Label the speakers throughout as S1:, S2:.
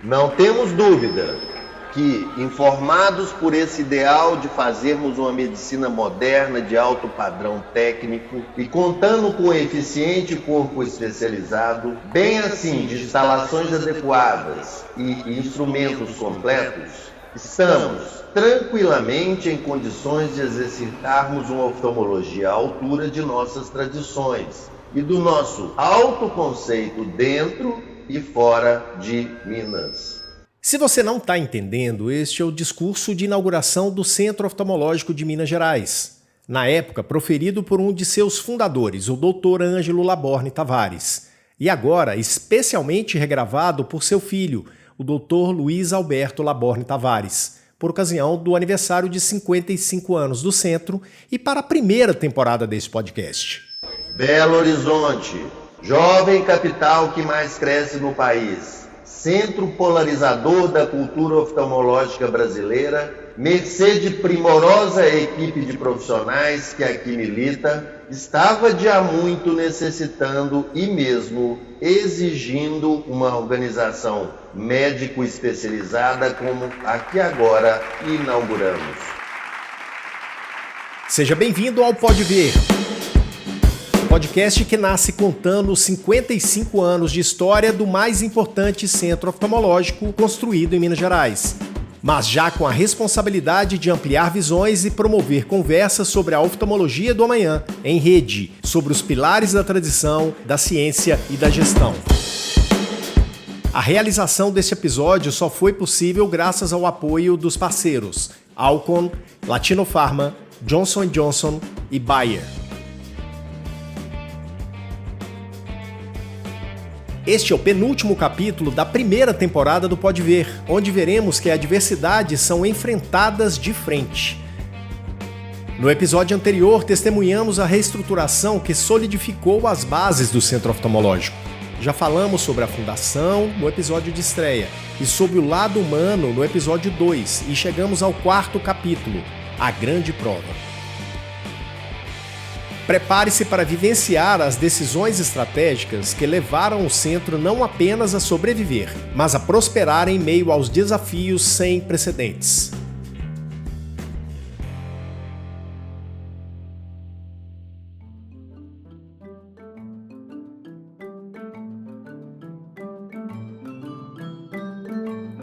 S1: Não temos dúvida que, informados por esse ideal de fazermos uma medicina moderna de alto padrão técnico e contando com um eficiente corpo especializado, bem assim de instalações adequadas e instrumentos completos, estamos tranquilamente em condições de exercitarmos uma oftalmologia à altura de nossas tradições e do nosso autoconceito dentro e fora de Minas.
S2: Se você não está entendendo, este é o discurso de inauguração do Centro Oftalmológico de Minas Gerais. Na época, proferido por um de seus fundadores, o Dr. Ângelo Laborne Tavares. E agora, especialmente regravado por seu filho, o Dr. Luiz Alberto Laborne Tavares, por ocasião do aniversário de 55 anos do Centro e para a primeira temporada desse podcast.
S1: Belo Horizonte, jovem capital que mais cresce no país. Centro polarizador da cultura oftalmológica brasileira, mercê de primorosa equipe de profissionais que aqui milita, estava de há muito necessitando e mesmo exigindo uma organização médico especializada como a que agora inauguramos.
S2: Seja bem-vindo ao Pode Ver, podcast que nasce contando os 55 anos de história do mais importante centro oftalmológico construído em Minas Gerais, mas já com a responsabilidade de ampliar visões e promover conversas sobre a oftalmologia do amanhã, em rede, sobre os pilares da tradição, da ciência e da gestão. A realização deste episódio só foi possível graças ao apoio dos parceiros Alcon, Latino Pharma, Johnson & Johnson e Bayer. Este é o penúltimo capítulo da primeira temporada do Pode Ver, onde veremos que adversidades são enfrentadas de frente. No episódio anterior, testemunhamos a reestruturação que solidificou as bases do Centro Oftalmológico. Já falamos sobre a fundação no episódio de estreia e sobre o lado humano no episódio 2 e chegamos ao quarto capítulo, a grande prova. Prepare-se para vivenciar as decisões estratégicas que levaram o centro não apenas a sobreviver, mas a prosperar em meio aos desafios sem precedentes.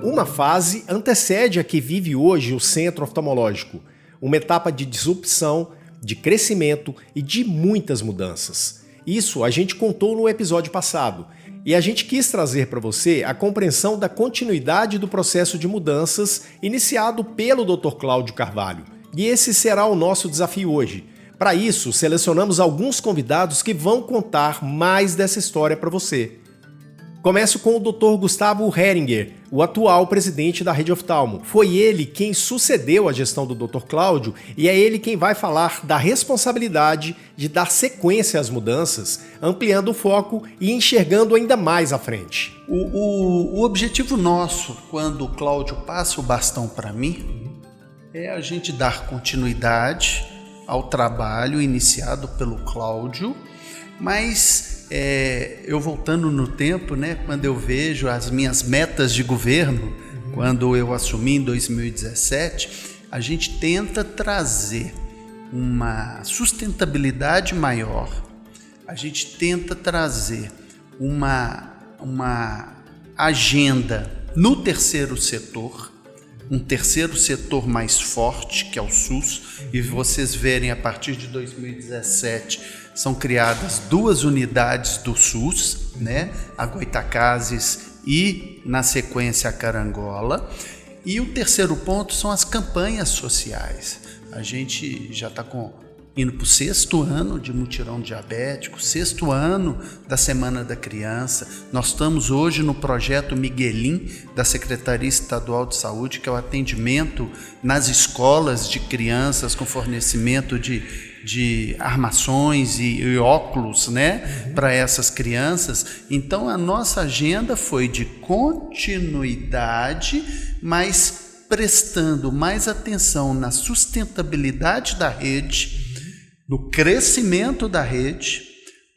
S2: Uma fase antecede a que vive hoje o centro oftalmológico, uma etapa de disrupção, de crescimento e de muitas mudanças. Isso a gente contou no episódio passado e a gente quis trazer para você a compreensão da continuidade do processo de mudanças iniciado pelo Dr. Cláudio Carvalho. E esse será o nosso desafio hoje. Para isso, selecionamos alguns convidados que vão contar mais dessa história para você. Começo com o Dr. Gustavo Heringer, o atual presidente da Rede Oftalmo. Foi ele quem sucedeu a gestão do Dr. Cláudio e é ele quem vai falar da responsabilidade de dar sequência às mudanças, ampliando o foco e enxergando ainda mais à frente.
S3: O objetivo nosso, quando o Cláudio passa o bastão para mim, é a gente dar continuidade ao trabalho iniciado pelo Cláudio, mas eu voltando no tempo, né, quando eu vejo as minhas metas de governo, quando eu assumi em 2017, a gente tenta trazer uma sustentabilidade maior, a gente tenta trazer uma agenda no terceiro setor, um terceiro setor mais forte, que é o SUS, e vocês verem a partir de 2017 são criadas 2 unidades do SUS, né? A Goitacazes e, na sequência, a Carangola. E o terceiro ponto são as campanhas sociais. A gente já está indo para o 6º ano de mutirão diabético, 6º ano da Semana da Criança. Nós estamos hoje no projeto Miguelim da Secretaria Estadual de Saúde, que é o atendimento nas escolas de crianças com fornecimento de armações e óculos, né, para essas crianças. Então a nossa agenda foi de continuidade, mas prestando mais atenção na sustentabilidade da rede, no crescimento da rede,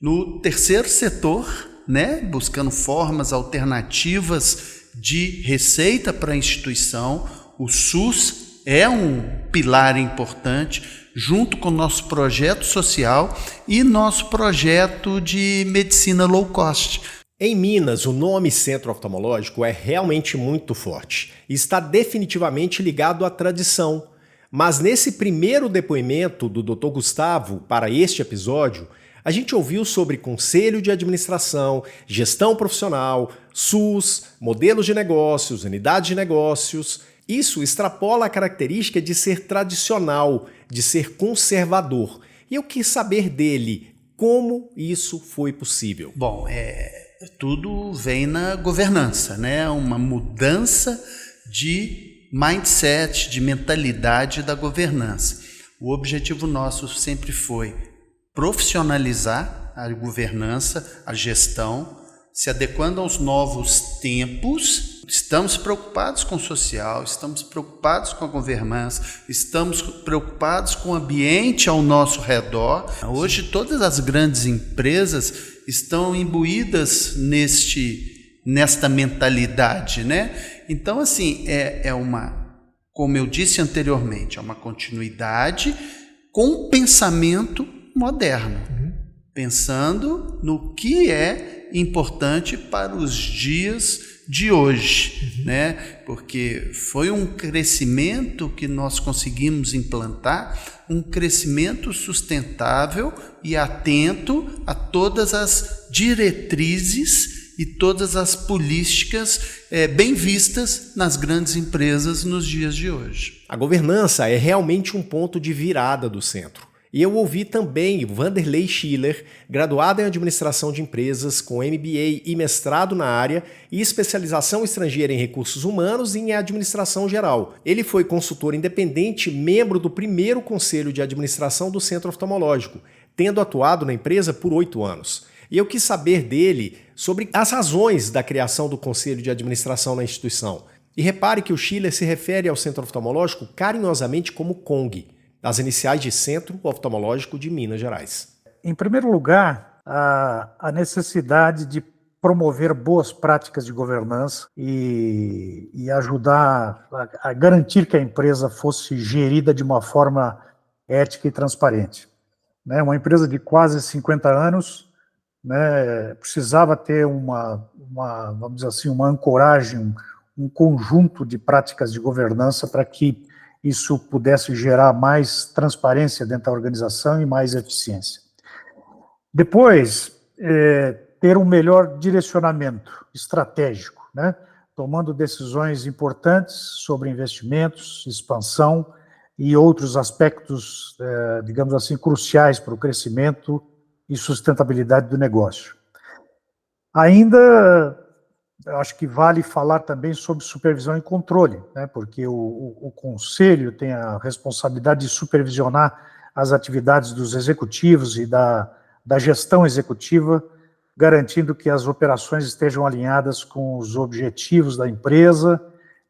S3: no terceiro setor, né, buscando formas alternativas de receita para a instituição. O SUS é um pilar importante, junto com o nosso projeto social e nosso projeto de medicina low cost.
S2: Em Minas, o nome Centro Oftalmológico é realmente muito forte e está definitivamente ligado à tradição. Mas nesse primeiro depoimento do Dr. Gustavo para este episódio, a gente ouviu sobre conselho de administração, gestão profissional, SUS, modelos de negócios, unidade de negócios. Isso extrapola a característica de ser tradicional, de ser conservador. E eu quis saber dele como isso foi possível.
S3: Bom, tudo vem na governança, né? Uma mudança de mindset, de mentalidade da governança. O objetivo nosso sempre foi profissionalizar a governança, a gestão, se adequando aos novos tempos. Estamos preocupados com o social, estamos preocupados com a governança, estamos preocupados com o ambiente ao nosso redor. Hoje todas as grandes empresas estão imbuídas nesta mentalidade, né? Então, assim, como eu disse anteriormente, é uma continuidade com pensamento moderno, pensando no que é importante para os dias de hoje, né? Porque foi um crescimento que nós conseguimos implantar, um crescimento sustentável e atento a todas as diretrizes e todas as políticas bem vistas nas grandes empresas nos dias de hoje.
S2: A governança é realmente um ponto de virada do centro. E eu ouvi também Vanderlei Schiller, graduado em Administração de Empresas, com MBA e mestrado na área e especialização estrangeira em Recursos Humanos e em Administração Geral. Ele foi consultor independente, membro do primeiro Conselho de Administração do Centro Oftalmológico, tendo atuado na empresa por 8 anos. E eu quis saber dele sobre as razões da criação do Conselho de Administração na instituição. E repare que o Schiller se refere ao Centro Oftalmológico carinhosamente como CONG, as iniciais de Centro Oftalmológico de Minas Gerais.
S4: Em primeiro lugar, a necessidade de promover boas práticas de governança e ajudar a garantir que a empresa fosse gerida de uma forma ética e transparente. Né? Uma empresa de quase 50 anos, né, precisava ter vamos dizer assim, uma ancoragem, um conjunto de práticas de governança para que isso pudesse gerar mais transparência dentro da organização e mais eficiência. Depois, ter um melhor direcionamento estratégico, né? Tomando decisões importantes sobre investimentos, expansão e outros aspectos, digamos assim, cruciais para o crescimento e sustentabilidade do negócio. Ainda, eu acho que vale falar também sobre supervisão e controle, né? Porque o Conselho tem a responsabilidade de supervisionar as atividades dos executivos e da gestão executiva, garantindo que as operações estejam alinhadas com os objetivos da empresa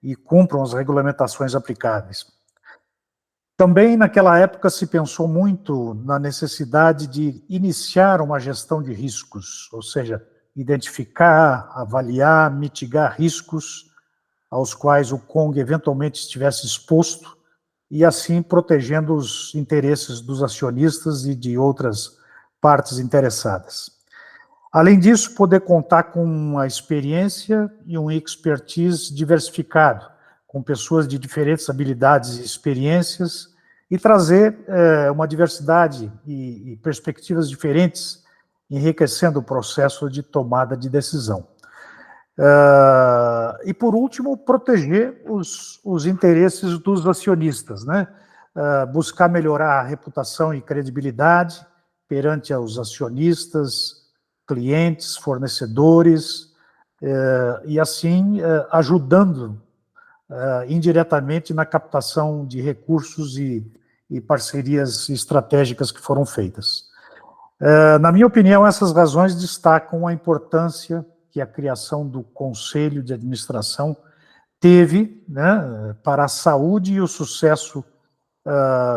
S4: e cumpram as regulamentações aplicáveis. Também, naquela época, se pensou muito na necessidade de iniciar uma gestão de riscos, ou seja, identificar, avaliar, mitigar riscos aos quais o CONG eventualmente estivesse exposto e, assim, protegendo os interesses dos acionistas e de outras partes interessadas. Além disso, poder contar com uma experiência e um expertise diversificado, com pessoas de diferentes habilidades e experiências, e trazer uma diversidade e perspectivas diferentes, enriquecendo o processo de tomada de decisão. E, por último, proteger os interesses dos acionistas, né? Buscar melhorar a reputação e credibilidade perante os acionistas, clientes, fornecedores, e assim ajudando indiretamente na captação de recursos e parcerias estratégicas que foram feitas. Na minha opinião, essas razões destacam a importância que a criação do Conselho de Administração teve, né, para a saúde e o sucesso,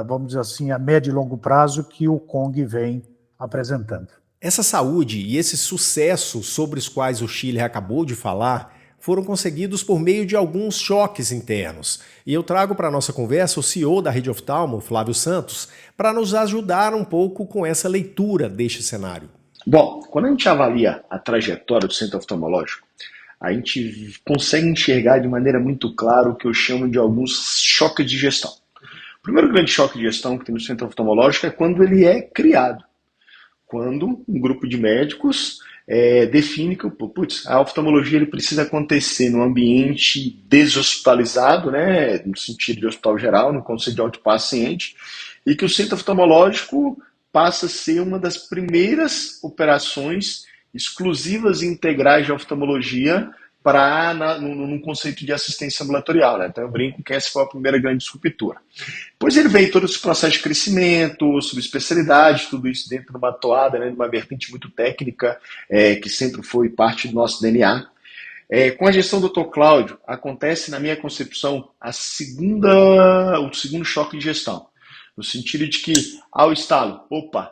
S4: vamos dizer assim, a médio e longo prazo que o CONG vem apresentando.
S2: Essa saúde e esse sucesso sobre os quais o Schiller acabou de falar foram conseguidos por meio de alguns choques internos. E eu trago para a nossa conversa o CEO da Rede Oftalmo, Flávio Santos, para nos ajudar um pouco com essa leitura deste cenário.
S5: Bom, quando a gente avalia a trajetória do centro oftalmológico, a gente consegue enxergar de maneira muito clara o que eu chamo de alguns choques de gestão. O primeiro grande choque de gestão que tem no centro oftalmológico é quando ele é criado. Quando um grupo de médicos define que a oftalmologia ele precisa acontecer num ambiente deshospitalizado, né, no sentido de hospital geral, no conceito de autopaciente, e que o centro oftalmológico passa a ser uma das primeiras operações exclusivas e integrais de oftalmologia num conceito de assistência ambulatorial. Né? Então eu brinco que essa foi a primeira grande disruptura. Depois ele veio todo esse processo de crescimento, subespecialidade, tudo isso dentro de uma toada, né, de uma vertente muito técnica, que sempre foi parte do nosso DNA. Com a gestão do Dr. Cláudio, acontece, na minha concepção, o segundo choque de gestão. No sentido de que, ao estalo,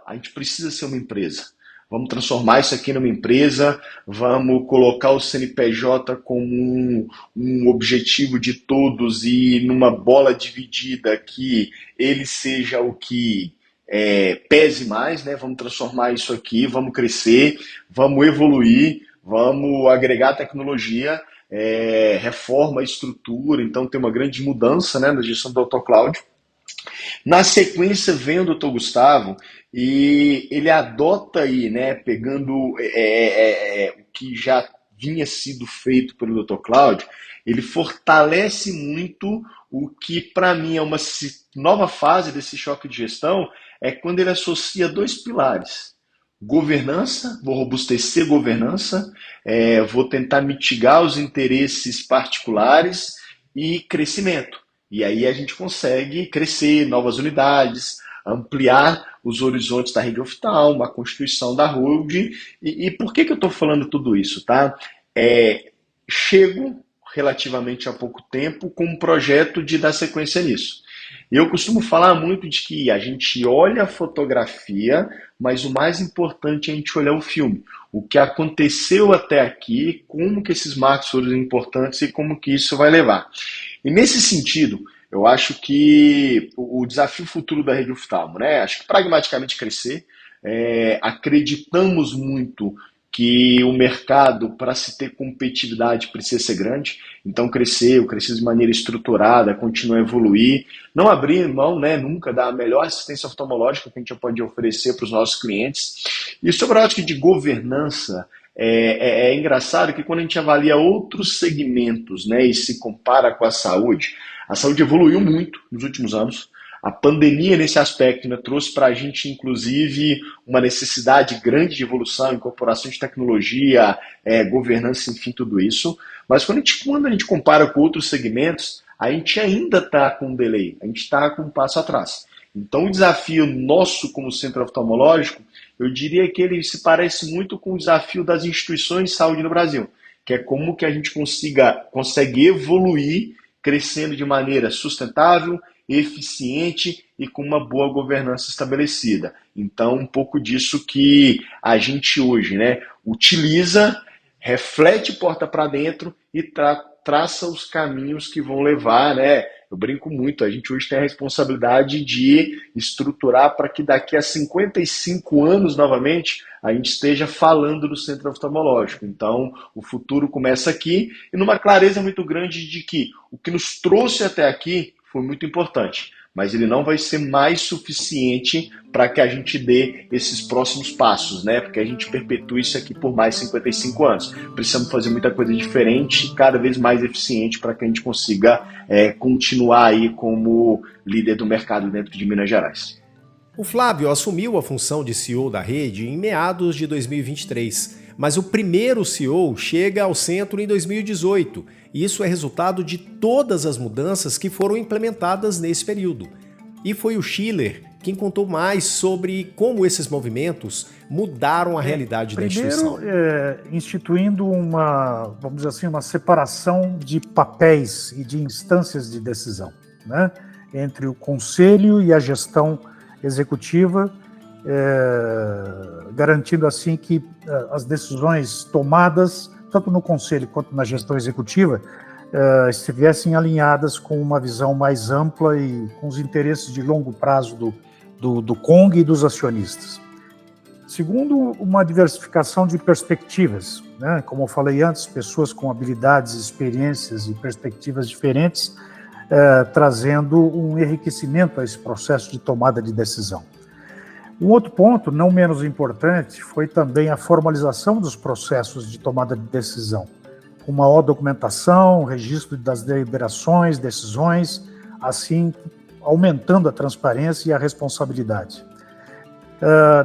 S5: a gente precisa ser uma empresa. Vamos transformar isso aqui numa empresa, vamos colocar o CNPJ como um objetivo de todos e numa bola dividida que ele seja o que pese mais, né? Vamos transformar isso aqui, vamos crescer, vamos evoluir, vamos agregar tecnologia, reforma a estrutura, então tem uma grande mudança, né, na gestão do Dr. Cláudio. Na sequência vem o Dr. Gustavo e ele adota aí, né, pegando o que já vinha sido feito pelo Dr. Cláudio, ele fortalece muito o que para mim é uma nova fase desse choque de gestão, é quando ele associa dois pilares. Governança, vou robustecer governança, vou tentar mitigar os interesses particulares e crescimento. E aí a gente consegue crescer, novas unidades, ampliar os horizontes da rede oftalmo, a constituição da holding. E por que eu estou falando tudo isso? Tá? Chego relativamente há pouco tempo com um projeto de dar sequência nisso. Eu costumo falar muito de que a gente olha a fotografia, mas o mais importante é a gente olhar o filme. O que aconteceu até aqui, como que esses marcos foram importantes e como que isso vai levar. E nesse sentido, eu acho que o desafio futuro da rede oftalmo, né? Acho que pragmaticamente crescer, acreditamos muito que o mercado, para se ter competitividade, precisa ser grande. Então, crescer de maneira estruturada, continuar a evoluir, não abrir mão, né, nunca da melhor assistência oftalmológica que a gente pode oferecer para os nossos clientes. E sobre a ótica de governança, é engraçado que quando a gente avalia outros segmentos, né, e se compara com a saúde evoluiu muito nos últimos anos. A pandemia, nesse aspecto, né, trouxe para a gente, inclusive, uma necessidade grande de evolução, incorporação de tecnologia, governança, enfim, tudo isso. Mas quando a gente compara com outros segmentos, a gente ainda está com um delay, a gente está com um passo atrás. Então, o desafio nosso como centro oftalmológico, eu diria que ele se parece muito com o desafio das instituições de saúde no Brasil, que é como que a gente consegue evoluir, crescendo de maneira sustentável, eficiente e com uma boa governança estabelecida. Então, um pouco disso que a gente hoje, né, utiliza, reflete porta para dentro e traça os caminhos que vão levar, né? Eu brinco muito, a gente hoje tem a responsabilidade de estruturar para que daqui a 55 anos, novamente, a gente esteja falando do centro oftalmológico. Então, o futuro começa aqui e numa clareza muito grande de que o que nos trouxe até aqui foi muito importante, mas ele não vai ser mais suficiente para que a gente dê esses próximos passos, né? Porque a gente perpetua isso aqui por mais 55 anos. Precisamos fazer muita coisa diferente e cada vez mais eficiente para que a gente consiga continuar aí como líder do mercado dentro de Minas Gerais.
S2: O Flávio assumiu a função de CEO da rede em meados de 2023, mas o primeiro CEO chega ao centro em 2018, e isso é resultado de todas as mudanças que foram implementadas nesse período. E foi o Schiller quem contou mais sobre como esses movimentos mudaram a realidade da instituição.
S4: Primeiro, instituindo vamos dizer assim, uma separação de papéis e de instâncias de decisão, né, entre o conselho e a gestão executiva, garantindo assim que as decisões tomadas tanto no conselho quanto na gestão executiva, estivessem alinhadas com uma visão mais ampla e com os interesses de longo prazo do CONG e dos acionistas. Segundo, uma diversificação de perspectivas, né? Como eu falei antes, pessoas com habilidades, experiências e perspectivas diferentes, trazendo um enriquecimento a esse processo de tomada de decisão. Um outro ponto, não menos importante, foi também a formalização dos processos de tomada de decisão, com maior documentação, registro das deliberações, decisões, assim aumentando a transparência e a responsabilidade.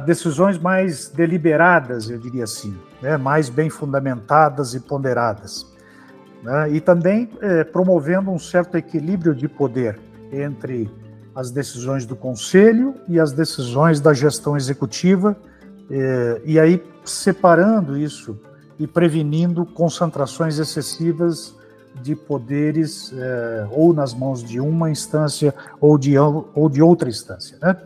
S4: Decisões mais deliberadas, eu diria assim, né, mais bem fundamentadas e ponderadas, né, e também promovendo um certo equilíbrio de poder entre as decisões do conselho e as decisões da gestão executiva, e aí separando isso e prevenindo concentrações excessivas de poderes ou nas mãos de uma instância ou de outra instância, né?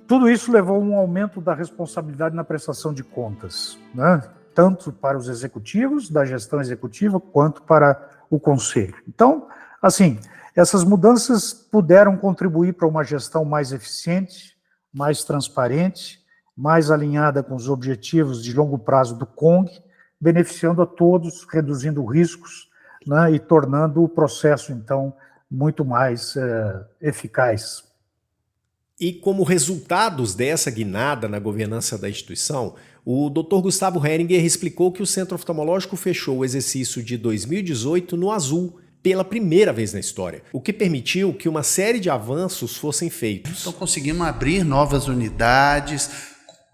S4: Tudo isso levou a um aumento da responsabilidade na prestação de contas, né? Tanto para os executivos da gestão executiva quanto para o conselho. Então, assim, essas mudanças puderam contribuir para uma gestão mais eficiente, mais transparente, mais alinhada com os objetivos de longo prazo do CONG, beneficiando a todos, reduzindo riscos, né, e tornando o processo, então, muito mais eficaz.
S2: E como resultados dessa guinada na governança da instituição, o Dr. Gustavo Heringer explicou que o Centro Oftalmológico fechou o exercício de 2018 no azul, pela primeira vez na história, o que permitiu que uma série de avanços fossem feitos.
S3: Então conseguimos abrir novas unidades,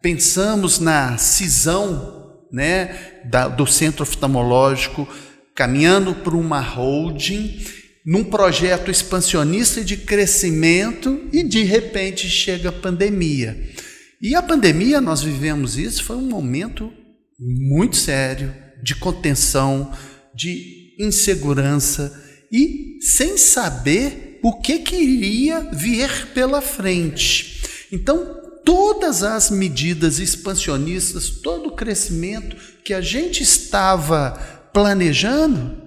S3: pensamos na cisão, né, do Centro Oftalmológico, caminhando para uma holding, num projeto expansionista de crescimento, e de repente chega a pandemia. E a pandemia, nós vivemos isso, foi um momento muito sério, de contenção, de insegurança, e sem saber o que iria vir pela frente. Então, todas as medidas expansionistas, todo o crescimento que a gente estava planejando,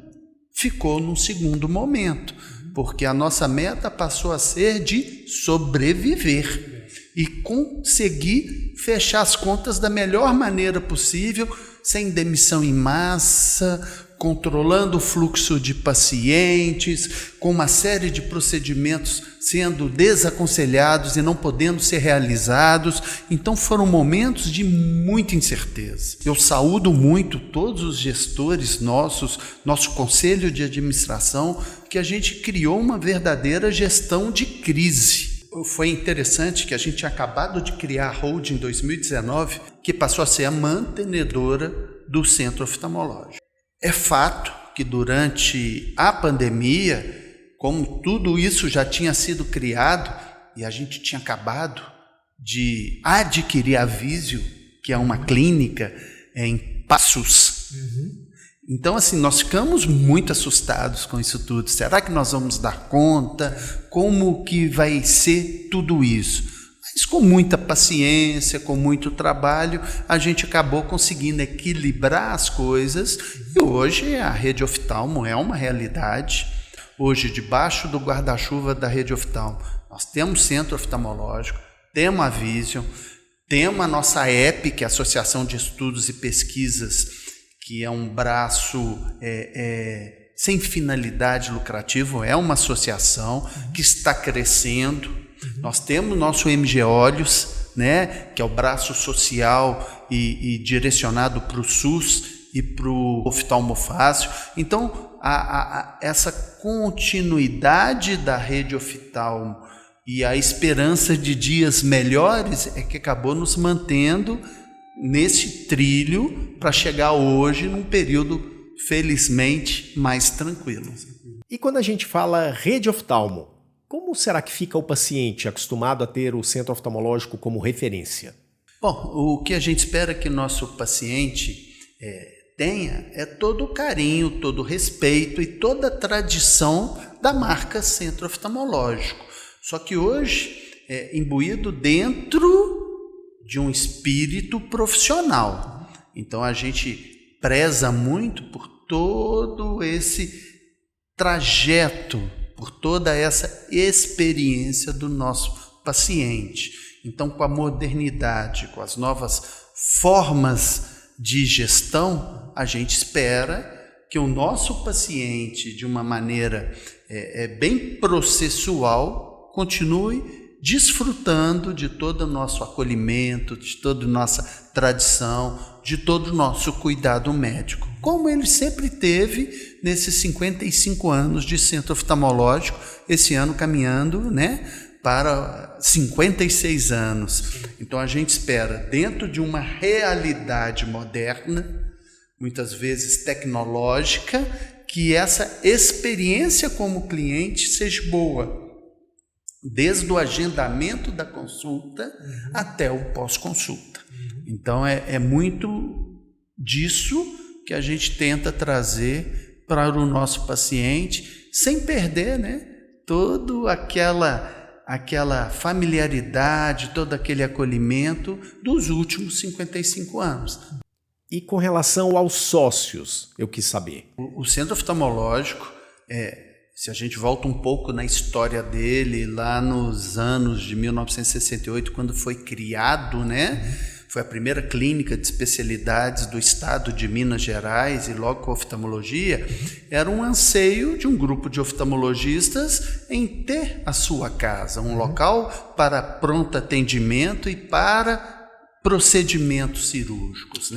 S3: ficou num segundo momento, porque a nossa meta passou a ser de sobreviver e conseguir fechar as contas da melhor maneira possível, sem demissão em massa, controlando o fluxo de pacientes, com uma série de procedimentos sendo desaconselhados e não podendo ser realizados. Então foram momentos de muita incerteza. Eu saúdo muito todos os gestores nossos, nosso conselho de administração, que a gente criou uma verdadeira gestão de crise. Foi interessante que a gente tinha acabado de criar a holding em 2019, que passou a ser a mantenedora do Centro Oftalmológico. É fato que durante a pandemia, como tudo isso já tinha sido criado e a gente tinha acabado de adquirir a Visio, que é uma clínica em Passos. Então, assim, nós ficamos muito assustados com isso tudo. Será que nós vamos dar conta? Como que vai ser tudo isso? Mas com muita paciência, com muito trabalho, a gente acabou conseguindo equilibrar as coisas, e hoje a rede oftalmo é uma realidade. Hoje, debaixo do guarda-chuva da rede oftalmo, nós temos Centro Oftalmológico, temos a Vision, temos a nossa EP, que é a Associação de Estudos e Pesquisas, que é um braço sem finalidade lucrativa, é uma associação que está crescendo. Nós temos nosso MG Olhos, né, que é o braço social e direcionado para o SUS e para o oftalmofácil. Então, essa continuidade da rede oftalmo e a esperança de dias melhores é que acabou nos mantendo nesse trilho para chegar hoje num período, felizmente, mais tranquilo.
S2: E quando a gente fala rede oftalmo, como será que fica o paciente acostumado a ter o Centro Oftalmológico como referência?
S3: Bom, o que a gente espera que o nosso paciente tenha é todo o carinho, todo o respeito e toda a tradição da marca Centro Oftalmológico. Só que hoje é imbuído dentro de um espírito profissional. Então a gente preza muito por todo esse trajeto, por toda essa experiência do nosso paciente. Então, com a modernidade, com as novas formas de gestão, a gente espera que o nosso paciente, de uma maneira bem processual, continue desfrutando de todo o nosso acolhimento, de toda a nossa tradição, de todo o nosso cuidado médico, como ele sempre teve nesses 55 anos de centro oftalmológico, esse ano caminhando, para 56 anos. Então a gente espera, dentro de uma realidade moderna, muitas vezes tecnológica, que essa experiência como cliente seja boa, desde o agendamento da consulta até o pós-consulta. Então é muito disso que a gente tenta trazer para o nosso paciente, sem perder, toda aquela familiaridade, todo aquele acolhimento dos últimos 55 anos.
S2: E com relação aos sócios, eu quis saber.
S3: O centro oftalmológico, se a gente volta um pouco na história dele, lá nos anos de 1968, quando foi criado, foi a primeira clínica de especialidades do estado de Minas Gerais, e logo com a oftalmologia, era um anseio de um grupo de oftalmologistas em ter a sua casa, um local para pronto atendimento e para procedimentos cirúrgicos,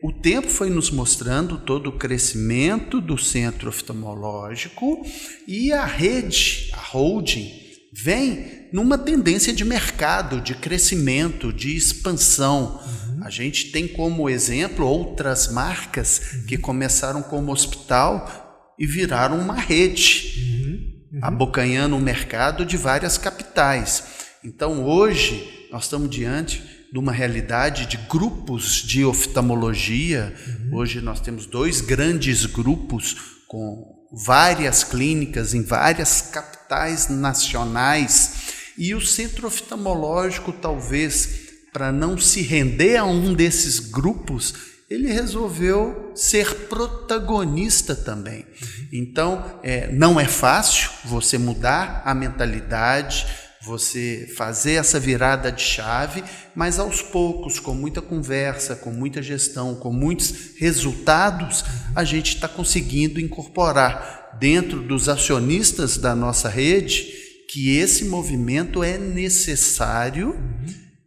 S3: O tempo foi nos mostrando todo o crescimento do centro oftalmológico, e a rede, a holding, vem numa tendência de mercado, de crescimento, de expansão. A gente tem como exemplo outras marcas que começaram como hospital e viraram uma rede, abocanhando o mercado de várias capitais. Então hoje nós estamos diante de uma realidade de grupos de oftalmologia. Hoje nós temos 2 grandes grupos com várias clínicas em várias capitais nacionais, e o centro oftalmológico, talvez para não se render a um desses grupos, ele resolveu ser protagonista também. Então não é fácil você mudar a mentalidade, você fazer essa virada de chave, mas aos poucos, com muita conversa, com muita gestão, com muitos resultados, a gente está conseguindo incorporar dentro dos acionistas da nossa rede que esse movimento é necessário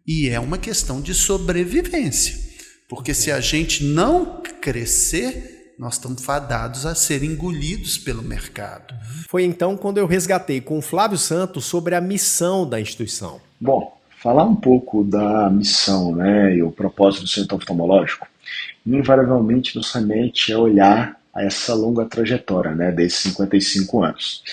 S3: e é uma questão de sobrevivência. Porque se a gente não crescer, nós estamos fadados a ser engolidos pelo mercado.
S2: Foi então quando eu resgatei com o Flávio Santos sobre a missão da instituição.
S5: Bom, falar um pouco da missão, e o propósito do centro oftalmológico, invariavelmente nos remete a olhar a essa longa trajetória, desses 55 anos.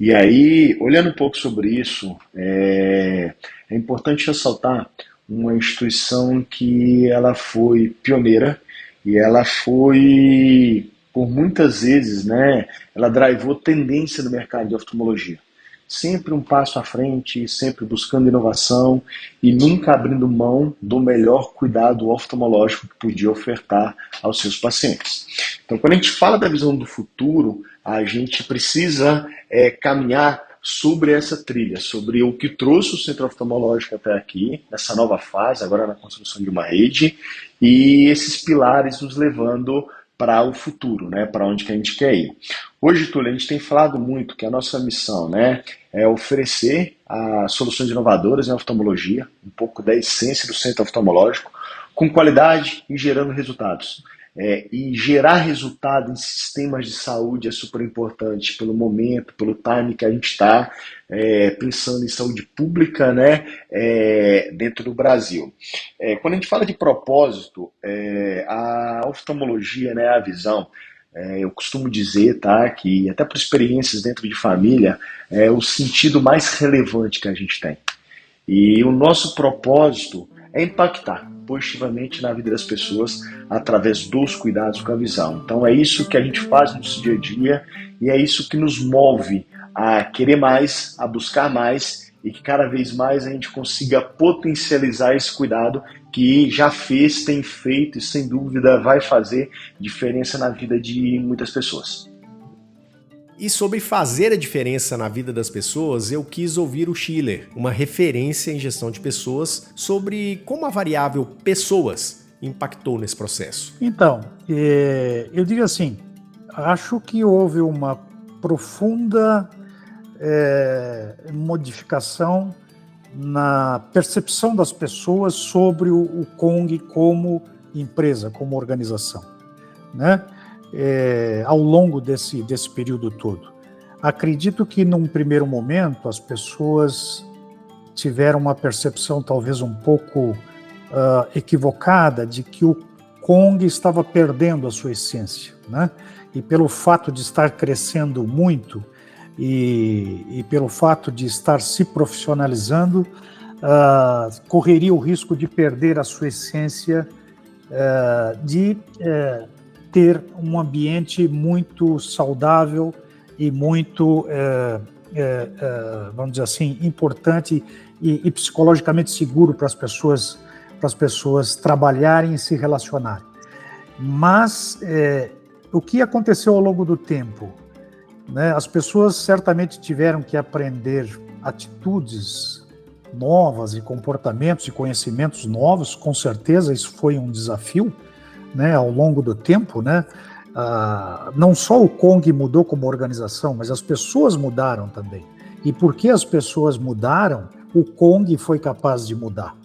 S5: E aí, olhando um pouco sobre isso, é importante ressaltar uma instituição que ela foi pioneira, e ela foi, por muitas vezes, ela drivou tendência no mercado de oftalmologia. Sempre um passo à frente, sempre buscando inovação e nunca abrindo mão do melhor cuidado oftalmológico que podia ofertar aos seus pacientes. Então, quando a gente fala da visão do futuro, a gente precisa caminhar sobre essa trilha, sobre o que trouxe o centro oftalmológico até aqui, nessa nova fase, agora na construção de uma rede, e esses pilares nos levando para o futuro, para onde que a gente quer ir. Hoje, Túlio, a gente tem falado muito que a nossa missão é oferecer soluções inovadoras em oftalmologia, um pouco da essência do centro oftalmológico, com qualidade e gerando resultados. E gerar resultado em sistemas de saúde é super importante pelo momento, pelo time que a gente está pensando em saúde pública dentro do Brasil. Quando a gente fala de propósito, a oftalmologia, a visão, eu costumo dizer que até por experiências dentro de família, é o sentido mais relevante que a gente tem. E o nosso propósito é impactar positivamente na vida das pessoas através dos cuidados com a visão. Então é isso que a gente faz no dia a dia e é isso que nos move a querer mais, a buscar mais e que cada vez mais a gente consiga potencializar esse cuidado que já fez, tem feito e sem dúvida vai fazer diferença na vida de muitas pessoas.
S2: E sobre fazer a diferença na vida das pessoas, eu quis ouvir o Schiller, uma referência em gestão de pessoas, sobre como a variável pessoas impactou nesse processo.
S4: Então, eu diria assim, acho que houve uma profunda modificação na percepção das pessoas sobre o Kong como empresa, como organização, né? Ao longo desse período todo. Acredito que num primeiro momento as pessoas tiveram uma percepção talvez um pouco equivocada de que o Kong estava perdendo a sua essência, né? E pelo fato de estar crescendo muito e pelo fato de estar se profissionalizando, correria o risco de perder a sua essência, de ter um ambiente muito saudável e muito, vamos dizer assim, importante e psicologicamente seguro para as pessoas trabalharem e se relacionarem. Mas o que aconteceu ao longo do tempo? Né? As pessoas certamente tiveram que aprender atitudes novas e comportamentos e conhecimentos novos, com certeza isso foi um desafio, né, ao longo do tempo, né? Não só o Kong mudou como organização, mas as pessoas mudaram também. E porque as pessoas mudaram, o Kong foi capaz de mudar,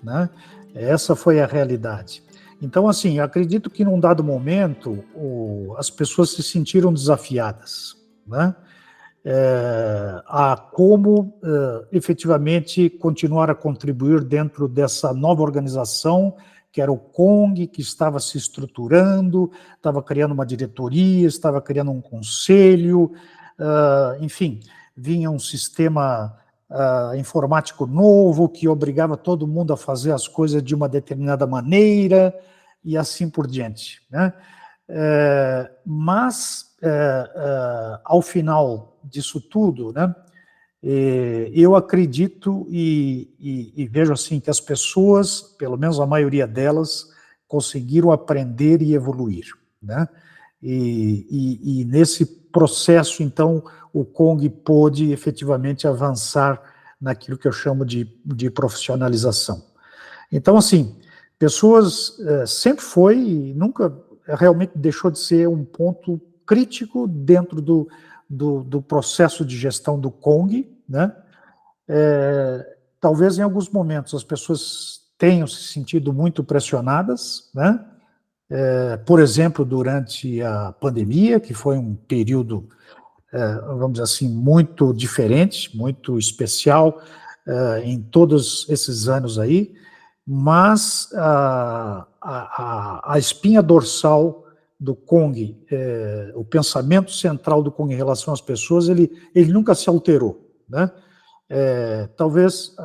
S4: né? Essa foi a realidade. Então, assim, acredito que num dado momento as pessoas se sentiram desafiadas, né? A como efetivamente continuar a contribuir dentro dessa nova organização que era o Kong, que estava se estruturando, estava criando uma diretoria, estava criando um conselho, enfim, vinha um sistema informático novo que obrigava todo mundo a fazer as coisas de uma determinada maneira e assim por diante, né? Mas, ao final disso tudo, né, eu acredito e vejo assim que as pessoas, pelo menos a maioria delas, conseguiram aprender e evoluir, né? E nesse processo, então, o Kong pôde efetivamente avançar naquilo que eu chamo de profissionalização. Então, assim, pessoas sempre foi e nunca realmente deixou de ser um ponto crítico dentro do processo de gestão do Kong, né? Talvez em alguns momentos as pessoas tenham se sentido muito pressionadas, né? Por exemplo, durante a pandemia, que foi um período, vamos dizer assim, muito diferente, muito especial em todos esses anos aí, mas a espinha dorsal do Kong, o pensamento central do Kong em relação às pessoas, ele nunca se alterou, né? Talvez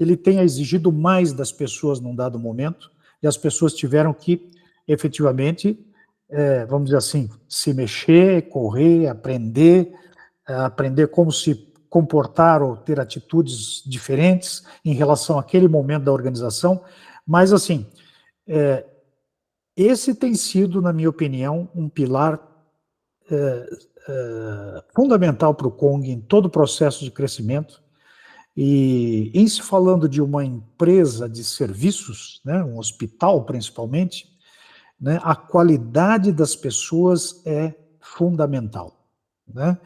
S4: ele tenha exigido mais das pessoas num dado momento, e as pessoas tiveram que, efetivamente, vamos dizer assim, se mexer, correr, aprender como se comportar ou ter atitudes diferentes em relação àquele momento da organização, mas, assim, esse tem sido, na minha opinião, um pilar fundamental para o Kong em todo o processo de crescimento. E em se falando de uma empresa de serviços, né, um hospital principalmente, né, a qualidade das pessoas é fundamental, né?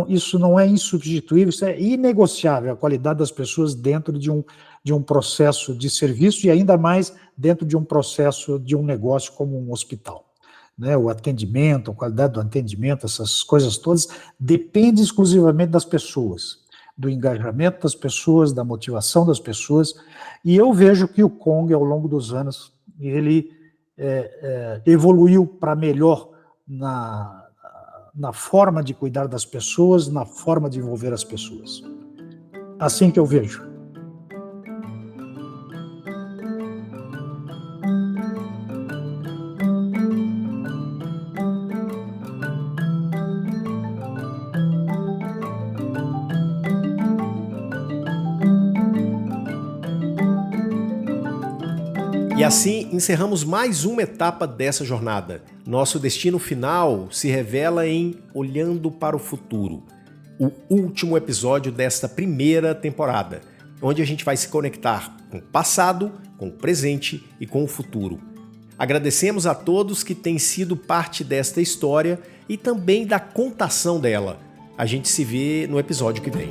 S4: Isso não é insubstituível, isso é inegociável, a qualidade das pessoas dentro de um processo de serviço e ainda mais dentro de um processo de um negócio como um hospital, né? O atendimento, a qualidade do atendimento, essas coisas todas, depende exclusivamente das pessoas, do engajamento das pessoas, da motivação das pessoas, e eu vejo que o Kong, ao longo dos anos, ele evoluiu para melhor na forma de cuidar das pessoas, na forma de envolver as pessoas. Assim que eu vejo.
S2: assim encerramos mais uma etapa dessa jornada. Nosso destino final se revela em Olhando para o Futuro, o último episódio desta primeira temporada, onde a gente vai se conectar com o passado, com o presente e com o futuro. Agradecemos a todos que têm sido parte desta história e também da contação dela. A gente se vê no episódio que vem.